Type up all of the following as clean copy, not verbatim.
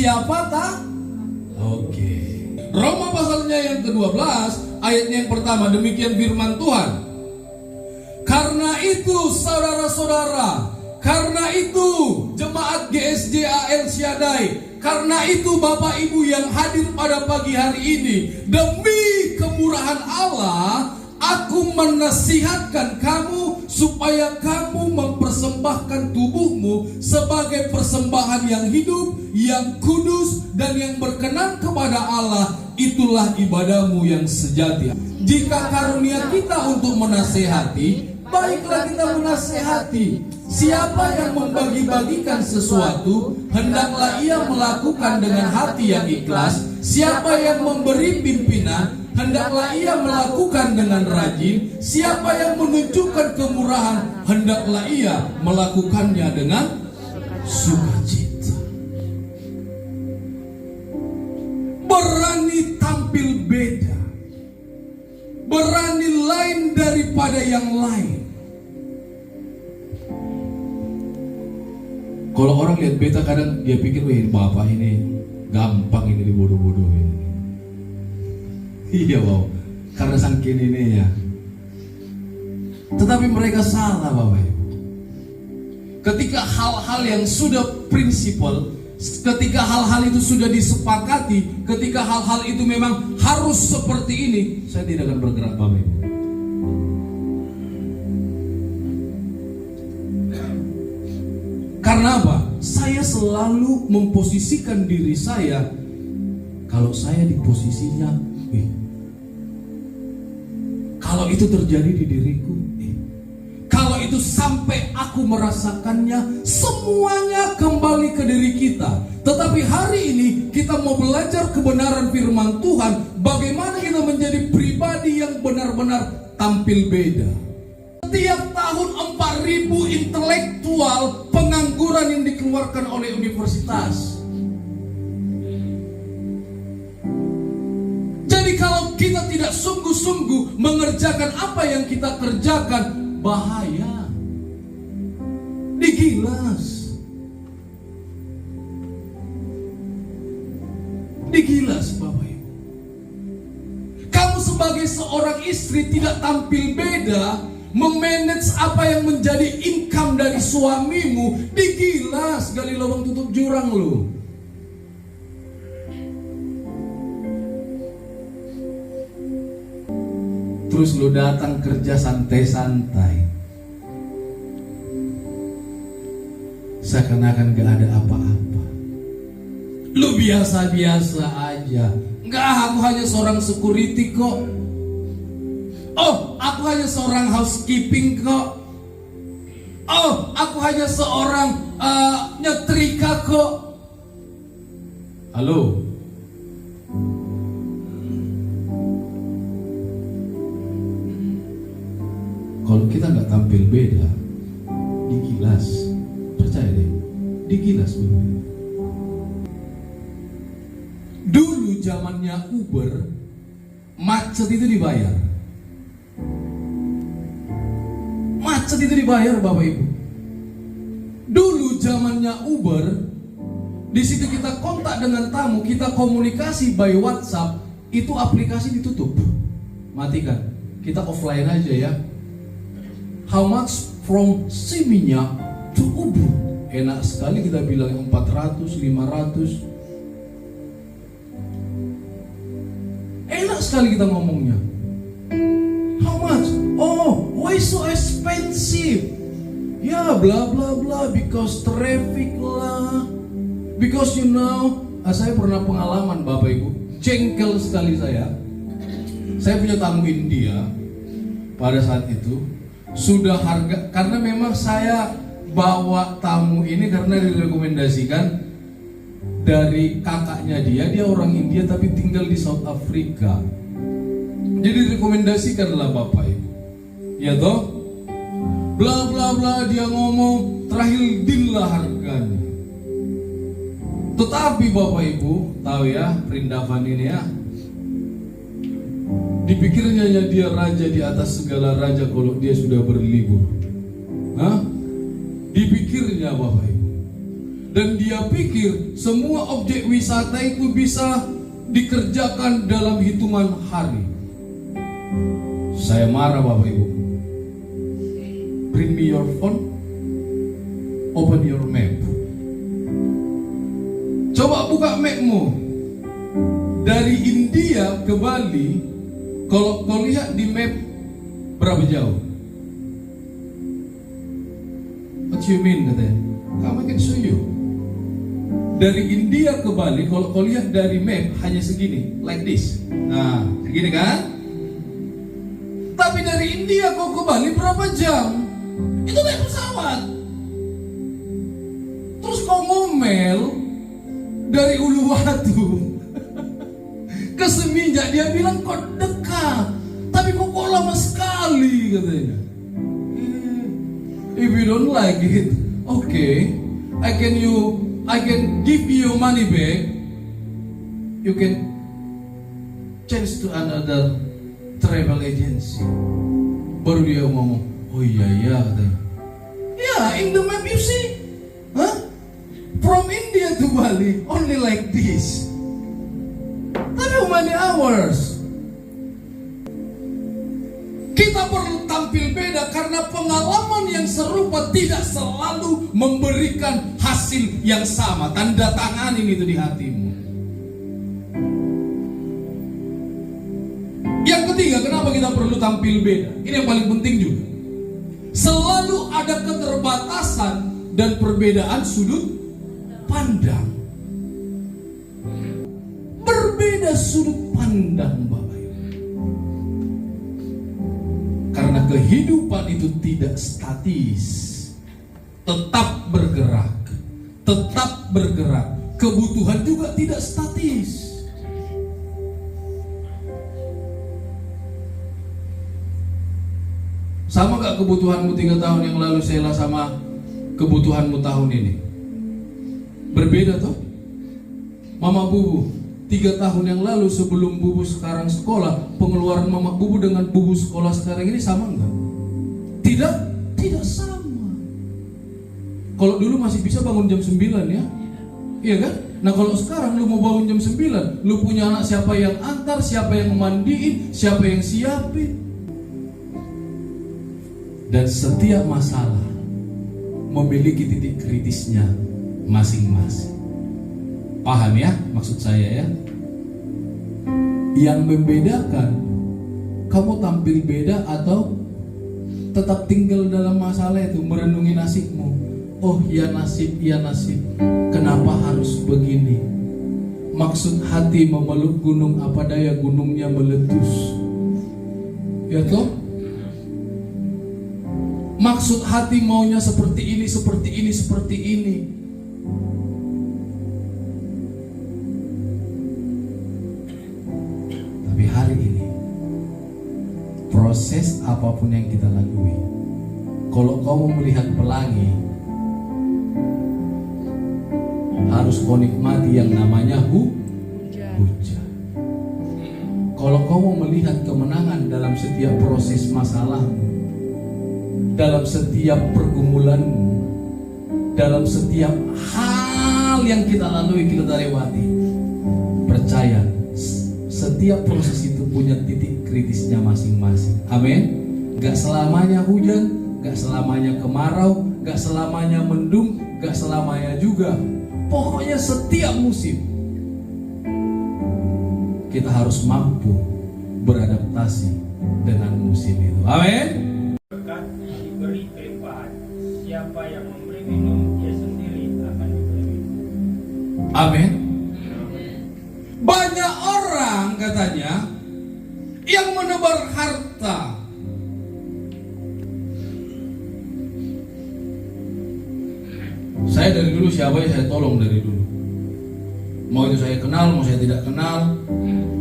siapa tak? Oke. Roma pasalnya yang ke-12, ayatnya yang pertama, demikian firman Tuhan. Karena itu saudara-saudara, karena itu jemaat GSJA El Shaddai, karena itu Bapak Ibu yang hadir pada pagi hari ini, demi kemurahan Allah, aku menasihatkan kamu supaya kamu mempersembahkan tubuhmu sebagai persembahan yang hidup, yang kudus, dan yang berkenan kepada Allah. Itulah ibadahmu yang sejati. Jika karunia kita untuk menasehati, baiklah kita menasehati. Siapa yang membagi-bagikan sesuatu, hendaklah ia melakukan dengan hati yang ikhlas. Siapa yang memberi pimpinan, hendaklah ia melakukan dengan rajin. Siapa yang menunjukkan kemurahan, hendaklah ia melakukannya dengan sukacita. Berani tampil beda, berani lain daripada yang lain. Kalau orang lihat beta kadang dia pikir, wih bapak ini gampang ini dibodoh-bodohin. Iya wow, karena saking ini ya. Tetapi mereka salah Bapak Ibu. Ketika hal-hal yang sudah prinsipal, ketika hal-hal itu sudah disepakati, ketika hal-hal itu memang harus seperti ini, saya tidak akan bergerak Bapak Ibu. Karena apa? Saya selalu memposisikan diri saya, kalau saya di posisinya, kalau itu terjadi di diriku, kalau itu sampai aku merasakannya, semuanya kembali ke diri kita. Tetapi hari ini kita mau belajar kebenaran firman Tuhan, bagaimana kita menjadi pribadi yang benar-benar tampil beda. Setiap tahun 4.000 intelektual pengangguran yang dikeluarkan oleh universitas. Jadi kalau kita tidak sungguh-sungguh mengerjakan apa yang kita kerjakan, bahaya. Digilas. Digilas Bapak Ibu. Kamu sebagai seorang istri tidak tampil beda, memanage apa yang menjadi income dari suamimu, digilas, gali lubang tutup jurang lu. Terus lu datang kerja santai-santai, seakan-akan gak ada apa-apa. Lu biasa-biasa aja. Enggak, aku hanya seorang security kok. Oh, aku hanya seorang housekeeping kok. Oh, aku hanya seorang nyetrika kok. Halo. Kalau kita nggak tampil beda, digilas. Percaya deh, digilas dulu. Dulu zamannya Uber, macet itu dibayar. Macet itu dibayar Bapak Ibu. Dulu zamannya Uber, di situ kita kontak dengan tamu, kita komunikasi by WhatsApp, itu aplikasi ditutup, matikan. Kita offline aja ya. How much from Seminyak to Ubud? Enak sekali kita bilang 400, 500. Enak sekali kita ngomongnya. How much? Oh, why so expensive? Ya, bla bla bla, because traffic lah. Because you know, saya pernah pengalaman Bapak Ibu, jengkel sekali saya. Saya punya tamu India pada saat itu. Sudah harga, karena memang saya bawa tamu ini karena direkomendasikan dari kakaknya dia orang India tapi tinggal di South Africa. Jadi direkomendasikanlah Bapak Ibu. Ya toh? Bla bla bla dia ngomong, terakhir deal lah harganya. Tetapi Bapak Ibu tahu ya, Prindavan ini ya, dipikirnya dia raja di atas segala raja kalau dia sudah berlibur. Hah? Dipikirnya Bapak Ibu. Dan dia pikir semua objek wisata itu bisa dikerjakan dalam hitungan hari. Saya marah Bapak Ibu. Bring me your phone, open your map. Coba buka mapmu. Dari India ke Bali, kalau kau lihat di map berapa jauh? What you mean katanya? Come I can show you. Dari India ke Bali, kalau kau lihat dari map hanya segini, like this. Nah, segini kan? Tapi dari India kau ke Bali berapa jam? Itu naik pesawat. Terus kau ngomel dari Uluwatu ke Seminyak, dia bilang kok dekat, tapi kok lama sekali katanya. If you don't like it, okay, I can give you money back. You can change to another travel agency. Baru dia ngomong, oh iya katanya. Ya, in the map you see, from India to Bali only like this. Tapi how many hours? Kita perlu tampil beda karena pengalaman yang serupa tidak selalu memberikan hasil yang sama. Tanda tanganin itu di hatimu. Yang ketiga, kenapa kita perlu tampil beda? Ini yang paling penting juga. Selalu ada keterbatasan dan perbedaan sudut pandang. Berbeda sudut pandang Bapak Ibu. Karena kehidupan itu tidak statis, tetap bergerak, tetap bergerak. Kebutuhan juga tidak statis. Sama gak kebutuhanmu 3 tahun yang lalu Sheila sama kebutuhanmu tahun ini? Berbeda toh? Mama Bubu 3 tahun yang lalu sebelum Bubu sekarang sekolah, pengeluaran Mama Bubu dengan Bubu sekolah sekarang ini sama enggak? Tidak sama. Kalau dulu masih bisa bangun jam 9 ya? Iya kan? Nah kalau sekarang lu mau bangun jam 9, lu punya anak, siapa yang antar, siapa yang mandiin, siapa yang siapin. Dan setiap masalah memiliki titik kritisnya masing-masing. Paham ya maksud saya ya? Yang membedakan kamu tampil beda atau tetap tinggal dalam masalah itu, merenungi nasibmu. Oh ya nasib, kenapa harus begini? Maksud hati memeluk gunung, apa daya gunungnya meletus. Ya toh? Maksud hati maunya seperti ini. Tapi hari ini, proses apapun yang kita lalui, kalau kamu melihat pelangi, harus kau nikmati yang namanya hujan. Kalau kamu melihat kemenangan dalam setiap proses masalahmu, dalam setiap pergumulanmu, dalam setiap hal yang kita lalui, kita lewati, percaya setiap proses itu punya titik kritisnya masing-masing. Amin. Gak selamanya hujan, gak selamanya kemarau, gak selamanya mendung, gak selamanya juga. Pokoknya setiap musim kita harus mampu beradaptasi dengan musim itu. Amin. Diberi kelimpahan, siapa yang memberi minum dia sendiri akan diberi minum. Amin. Banyak orang katanya yang menebar harta, saya dari dulu siapa yang saya tolong dari dulu. Mau itu saya kenal, mau saya tidak kenal,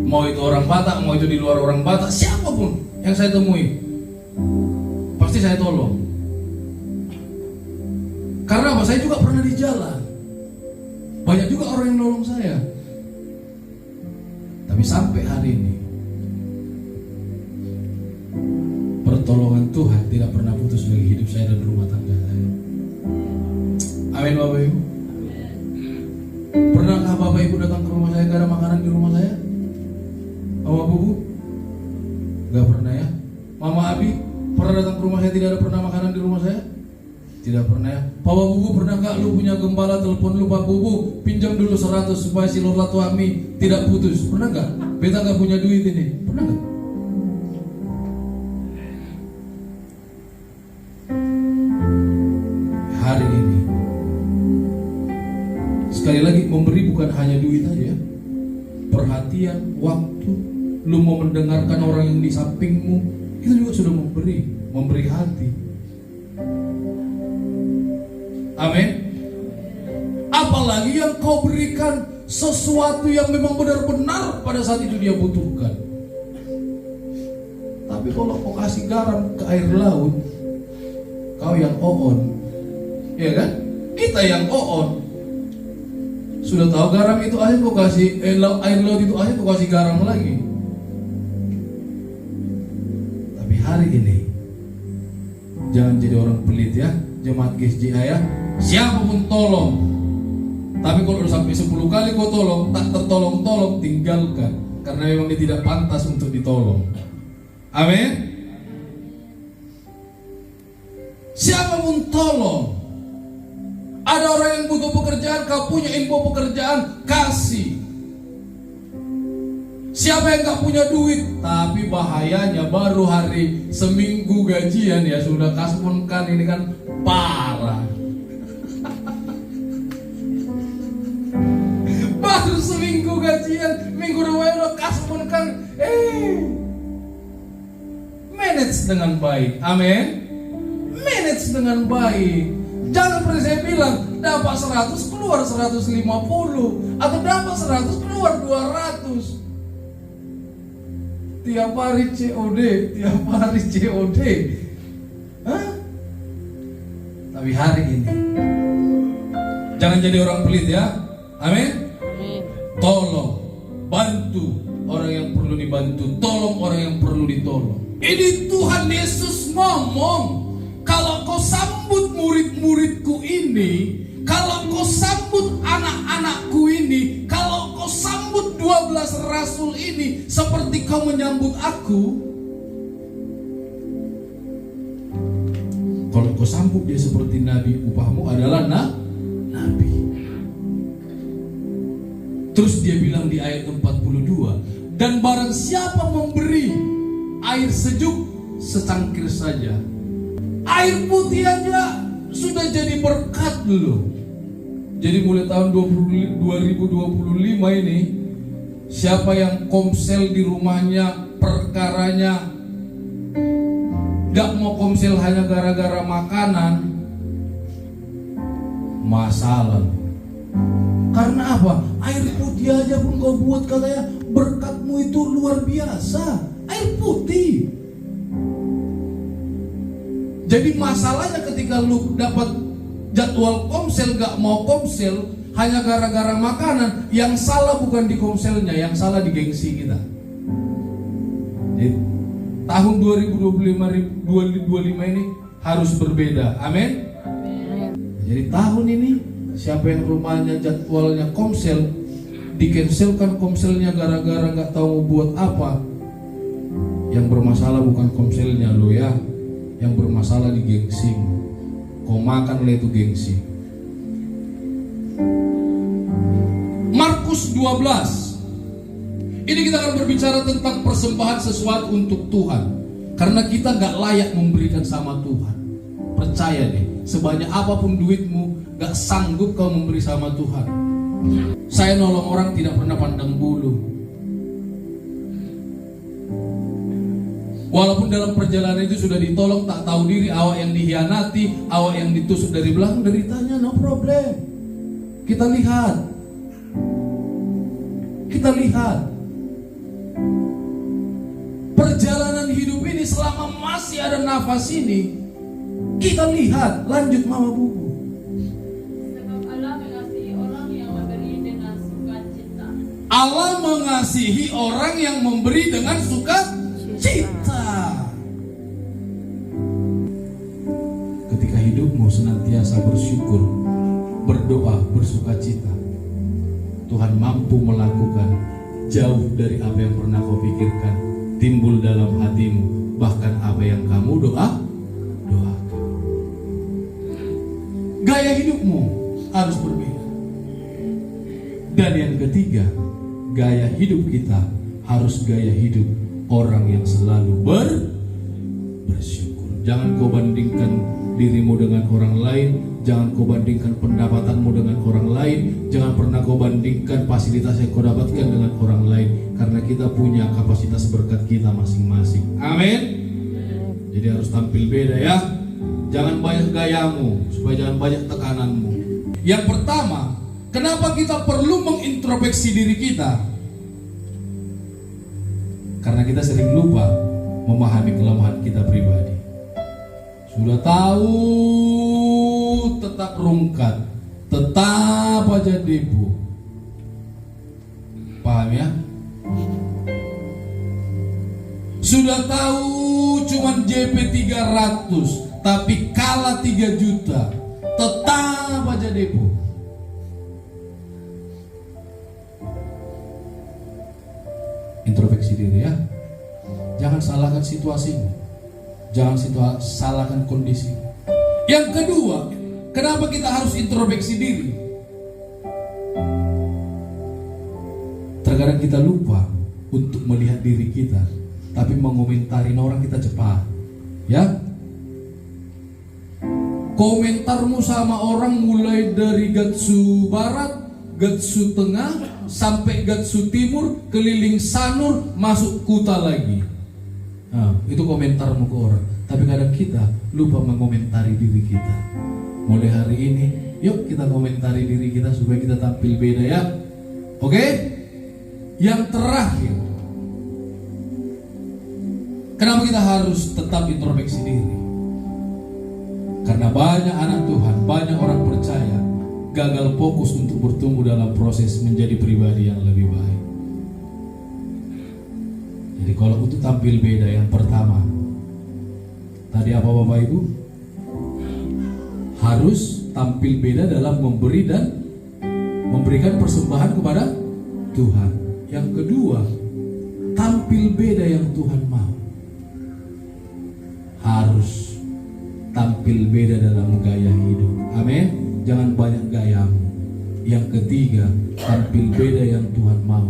mau itu orang Batak, mau itu di luar orang Batak, siapapun yang saya temui, pasti saya tolong. Karena apa? Saya juga pernah di jalan. Banyak juga orang yang nolong saya. Tapi sampai hari ini, pertolongan Tuhan tidak pernah putus bagi hidup saya dan rumah tangga saya. Amin Bapak Ibu. Pernahkah Bapak Ibu datang ke rumah saya gak ada makanan di rumah saya? Mama Bubu? Gak pernah ya. Mama Abi pernah datang ke rumah saya tidak ada pernah makanan di rumah saya? Tidak pernah ya. Papa Bubu pernah gak lu punya gembala telepon lu, Pak Bubu pinjam dulu 100 supaya si silaturahmi tidak putus? Pernah gak? Beta gak punya duit ini. Pernah gak? Hari ini sekali lagi memberi bukan hanya duit aja, perhatian, waktu. Lu mau mendengarkan orang yang di sampingmu, itu juga sudah memberi hati. Amin. Apalagi yang kau berikan sesuatu yang memang benar-benar pada saat itu dia butuhkan. Tapi kalau kau kasih garam ke air laut, kau yang on, ya kan? Kita yang on. Sudah tahu garam itu air, kau kasih air laut itu air, kau kasih garam lagi. Tapi hari ini jangan jadi orang pelit ya, jemaat GSJA ya. Siapapun tolong. Tapi kalau udah sampai 10 kali kau tolong, tak tertolong-tolong, tinggalkan. Karena memang dia tidak pantas untuk ditolong. Amin. Siapapun tolong. Ada orang yang butuh pekerjaan, kau punya info pekerjaan, kasih. Siapa yang gak punya duit, tapi bahayanya baru hari seminggu gajian ya sudah kasmonkan, ini kan parah. Baru seminggu gajian, minggu depan udah kasmonkan. Manage dengan baik, amin. Manage dengan baik. Jangan pernah saya bilang dapat 100 keluar 150 atau dapat 100 keluar 200. Tiap hari COD, tiap hari COD. Hah? Tapi hari ini jangan jadi orang pelit ya. Amin. Tolong, bantu orang yang perlu dibantu, tolong orang yang perlu ditolong. Ini Tuhan Yesus ngomong. Kalau kau sambut murid-muridku ini, kalau kau sambut anak-anakku ini, kalau kau sambut 12 rasul ini seperti kau menyambut aku, kalau kau sambut dia seperti nabi, upahmu adalah nabi. Terus dia bilang di ayat 42, dan barang siapa memberi air sejuk secangkir saja, air putih aja sudah jadi berkat loh. Jadi mulai tahun 2025 ini, siapa yang komsel di rumahnya perkaranya gak mau komsel hanya gara-gara makanan, masalah. Karena apa? Air putih aja pun kau buat katanya berkatmu itu luar biasa. Air putih. Jadi masalahnya ketika lu dapat jadwal komsel gak mau komsel hanya gara-gara makanan, yang salah bukan di komselnya, yang salah di gengsi kita. Jadi, tahun 2025 ini harus berbeda. Amin. Jadi tahun ini siapa yang rumahnya jadwalnya komsel, dikenselkan komselnya gara-gara gak tahu mau buat apa. Yang bermasalah bukan komselnya lo ya, yang bermasalah di gengsi. Kau makan oleh itu gengsi. Markus 12. Ini kita akan berbicara tentang persembahan sesuatu untuk Tuhan. Karena kita gak layak memberikan sama Tuhan. Percaya deh, sebanyak apapun duitmu, gak sanggup kau memberi sama Tuhan. Saya nolong orang tidak pernah pandang bulu. Walaupun dalam perjalanan itu sudah ditolong, tak tahu diri, awak yang dihianati, awak yang ditusuk dari belakang, deritanya no problem. Kita lihat. Perjalanan hidup ini selama masih ada nafas ini, kita lihat. Lanjut Mama Bubu. Sebab Allah mengasihi orang yang memberi dengan sukacita. Allah mengasihi orang yang memberi dengan sukacita. Ketika hidupmu senantiasa bersyukur, berdoa, bersukacita, Tuhan mampu melakukan jauh dari apa yang pernah kau pikirkan, timbul dalam hatimu, bahkan apa yang kamu doakan. Gaya hidupmu harus berbeda. Dan yang ketiga, gaya hidup kita harus gaya hidup orang yang selalu bersyukur. Jangan kau bandingkan dirimu dengan orang lain, jangan kau bandingkan pendapatanmu dengan orang lain, jangan pernah kau bandingkan fasilitas yang kau dapatkan dengan orang lain, karena kita punya kapasitas berkat kita masing-masing. Amin. Jadi harus tampil beda ya. Jangan banyak gayamu, supaya jangan banyak tekananmu. Yang pertama, kenapa kita perlu mengintrospeksi diri kita? Karena kita sering lupa memahami kelemahan kita pribadi. Sudah tahu tetap rungkat, tetap aja debu. Paham ya? Sudah tahu cuman JP 300, tapi kalah 3 juta, tetap aja debu. Introspeksi diri ya. Jangan salahkan situasimu, jangan salahkan kondisi. Yang kedua, kenapa kita harus introspeksi diri? Terkadang kita lupa untuk melihat diri kita, tapi mengomentari orang kita cepat. Ya, komentarmu sama orang mulai dari Gatsu Barat, Gatsu Tengah, sampai Gatsu Timur, keliling Sanur, masuk Kuta lagi. Nah, itu komentarmu ke orang. Tapi kadang kita lupa mengomentari diri kita. Mulai hari ini, yuk kita komentari diri kita supaya kita tampil beda ya. Oke? Yang terakhir, kenapa kita harus tetap introspeksi diri? Karena banyak anak Tuhan, banyak orang percaya gagal fokus untuk bertumbuh dalam proses menjadi pribadi yang lebih baik. Jadi kalau untuk tampil beda, yang pertama tadi apa Bapak Ibu? Harus tampil beda dalam memberi dan memberikan persembahan kepada Tuhan. Yang kedua, tampil beda yang Tuhan mau. Harus tampil beda dalam gaya hidup. Amin. Jangan banyak gayamu. Yang ketiga, tampil beda yang Tuhan mau.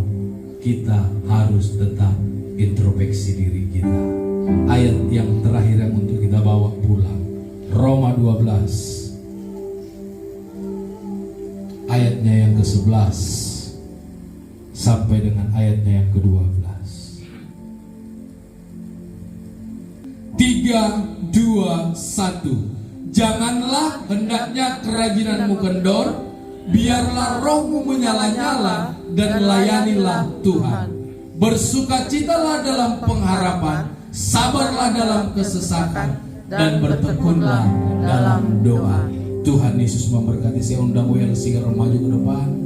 Kita harus tetap introspeksi diri kita. Ayat yang terakhir yang untuk kita bawa pulang, Roma 12 ayatnya yang ke-11 sampai dengan ayatnya yang ke-12. 3, 2, 1. Janganlah hendaknya kerajinanmu kendor, biarlah rohmu menyala-nyala dan layanilah Tuhan. Bersukacitalah dalam pengharapan, sabarlah dalam kesesakan, dan bertekunlah dalam doa. Tuhan Yesus memberkati. Saya undang yang segera maju ke depan.